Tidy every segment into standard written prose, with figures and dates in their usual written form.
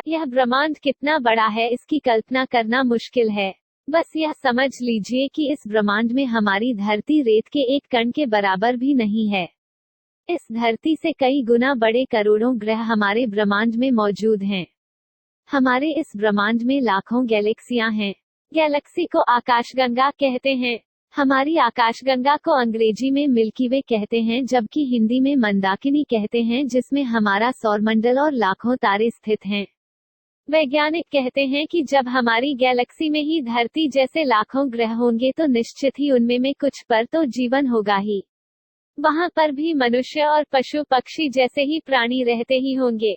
यह ब्रह्मांड कितना बड़ा है इसकी कल्पना करना मुश्किल है। बस यह समझ लीजिए कि इस ब्रह्मांड में हमारी धरती रेत के एक कण के बराबर भी नहीं है। इस धरती से कई गुना बड़े करोड़ों ग्रह हमारे ब्रह्मांड में मौजूद हैं। हमारे इस ब्रह्मांड में लाखों गैलेक्सियां हैं। गैलेक्सी को आकाशगंगा कहते हैं। हमारी आकाशगंगा को अंग्रेजी में मिल्की वे कहते हैं, जबकि हिंदी में मंदाकिनी कहते हैं, जिसमें हमारा सौरमंडल और लाखों तारे स्थित हैं। वैज्ञानिक कहते हैं कि जब हमारी गैलेक्सी में ही धरती जैसे लाखों ग्रह होंगे तो निश्चित ही उनमें में कुछ पर तो जीवन होगा ही। वहां पर भी मनुष्य और पशु पक्षी जैसे ही प्राणी रहते ही होंगे।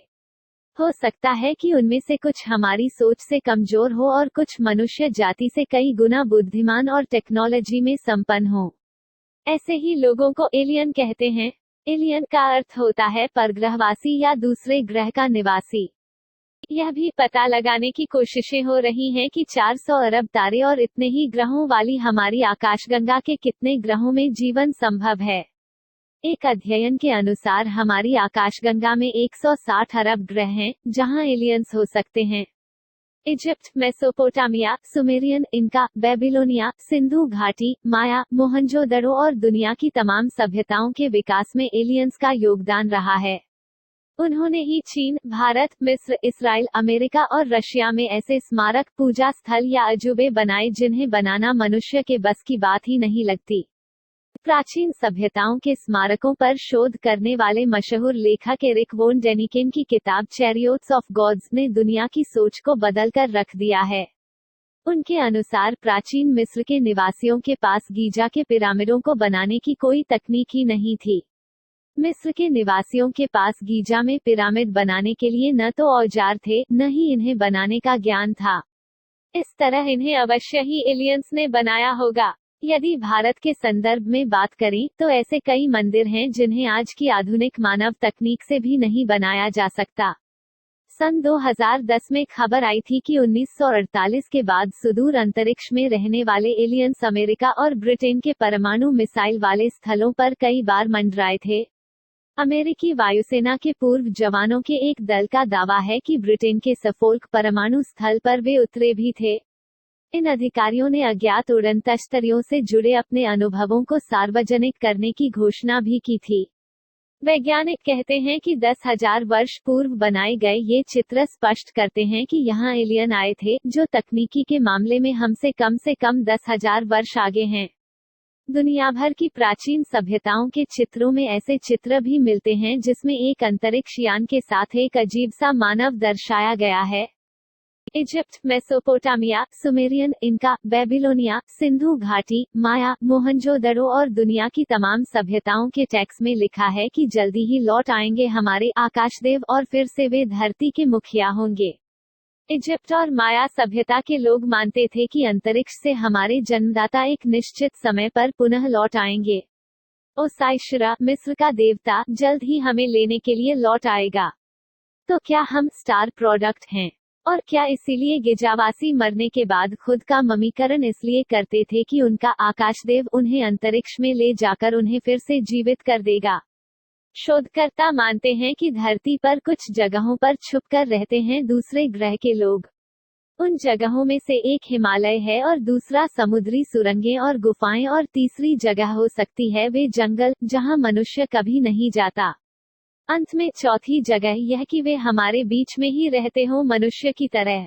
हो सकता है कि उनमें से कुछ हमारी सोच से कमजोर हो और कुछ मनुष्य जाति से कई गुना बुद्धिमान और टेक्नोलॉजी में संपन्न हो। ऐसे ही लोगों को एलियन कहते हैं। एलियन का अर्थ होता है परग्रहवासी या दूसरे ग्रह का निवासी। यह भी पता लगाने की कोशिशें हो रही हैं कि 400 अरब तारे और इतने ही ग्रहों वाली हमारी आकाशगंगा के कितने ग्रहों में जीवन संभव है। एक अध्ययन के अनुसार हमारी आकाशगंगा में 160 अरब ग्रह हैं, जहां एलियंस हो सकते हैं। इजिप्ट, मेसोपोटामिया, सुमेरियन, इनका, बेबीलोनिया, सिंधु घाटी, माया, मोहनजोदड़ो और दुनिया की तमाम सभ्यताओं के विकास में एलियंस का योगदान रहा है। उन्होंने ही चीन, भारत, मिस्र, इस्राइल, अमेरिका और रशिया में ऐसे स्मारक, पूजा स्थल या अजूबे बनाए जिन्हें बनाना मनुष्य के बस की बात ही नहीं लगती। प्राचीन सभ्यताओं के स्मारकों पर शोध करने वाले मशहूर लेखक एरिक वोन डेनिकेन की किताब चैरियोट्स ऑफ गॉड्स ने दुनिया की सोच को बदलकर रख दिया है। उनके अनुसार प्राचीन मिस्र के निवासियों के पास गीजा के पिरामिडों को बनाने की कोई तकनीक ही नहीं थी। मिस्र के निवासियों के पास गीजा में पिरामिड बनाने के लिए न तो औजार थे, न ही इन्हें बनाने का ज्ञान था। इस तरह इन्हें अवश्य ही एलियंस ने बनाया होगा। यदि भारत के संदर्भ में बात करें तो ऐसे कई मंदिर हैं जिन्हें आज की आधुनिक मानव तकनीक से भी नहीं बनाया जा सकता। सन 2010 में खबर आई थी कि 1948 के बाद सुदूर अंतरिक्ष में रहने वाले एलियंस अमेरिका और ब्रिटेन के परमाणु मिसाइल वाले स्थलों पर कई बार मंडराए थे। अमेरिकी वायुसेना के पूर्व जवानों के एक दल का दावा है कि ब्रिटेन के सफोल्क परमाणु स्थल पर वे उतरे भी थे। इन अधिकारियों ने अज्ञात उड़न तश्तरियों से जुड़े अपने अनुभवों को सार्वजनिक करने की घोषणा भी की थी। वैज्ञानिक कहते हैं कि 10,000 वर्ष पूर्व बनाए गए ये चित्र स्पष्ट करते हैं कि यहाँ एलियन आए थे, जो तकनीकी के मामले में हमसे कम 10,000 वर्ष आगे हैं। दुनिया भर की प्राचीन सभ्यताओं के चित्रों में ऐसे चित्र भी मिलते हैं जिसमें एक अंतरिक्ष यान के साथ एक अजीब सा मानव दर्शाया गया है। इजिप्ट, मेसोपोटामिया, सुमेरियन, इनका, बेबीलोनिया, सिंधु घाटी, माया, मोहनजोदड़ो और दुनिया की तमाम सभ्यताओं के टेक्स्ट में लिखा है कि जल्दी ही लौट आएंगे हमारे आकाशदेव और फिर से वे धरती के मुखिया होंगे। इजिप्ट और माया सभ्यता के लोग मानते थे कि अंतरिक्ष से हमारे जन्मदाता एक निश्चित समय पर पुनः लौट आएंगे। ओसाइशरा, मिस्र का देवता, जल्द ही हमें लेने के लिए लौट आएगा। तो क्या हम स्टार प्रोडक्ट हैं? और क्या इसीलिए गिजावासी मरने के बाद खुद का ममीकरण इसलिए करते थे कि उनका आकाशदेव उन्हें अंतरिक्ष में ले जाकर उन्हें फिर से जीवित कर देगा? शोधकर्ता मानते हैं कि धरती पर कुछ जगहों पर छुपकर रहते हैं दूसरे ग्रह के लोग। उन जगहों में से एक हिमालय है और दूसरा समुद्री सुरंगें और गुफाएं और तीसरी जगह हो सकती है वे जंगल, जहां मनुष्य कभी नहीं जाता। अंत में चौथी जगह यह कि वे हमारे बीच में ही रहते हो मनुष्य की तरह।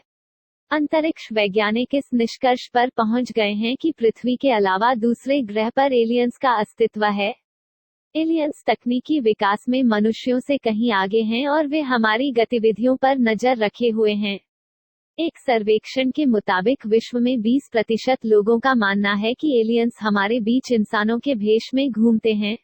अंतरिक्ष वैज्ञानिक इस निष्कर्ष पर पहुंच गए हैं कि पृथ्वी के अलावा दूसरे ग्रह पर एलियंस का अस्तित्व है। एलियंस तकनीकी विकास में मनुष्यों से कहीं आगे हैं और वे हमारी गतिविधियों पर नजर रखे हुए हैं। एक सर्वेक्षण के मुताबिक विश्व में 20% लोगों का मानना है कि एलियंस हमारे बीच इंसानों के भेष में घूमते हैं।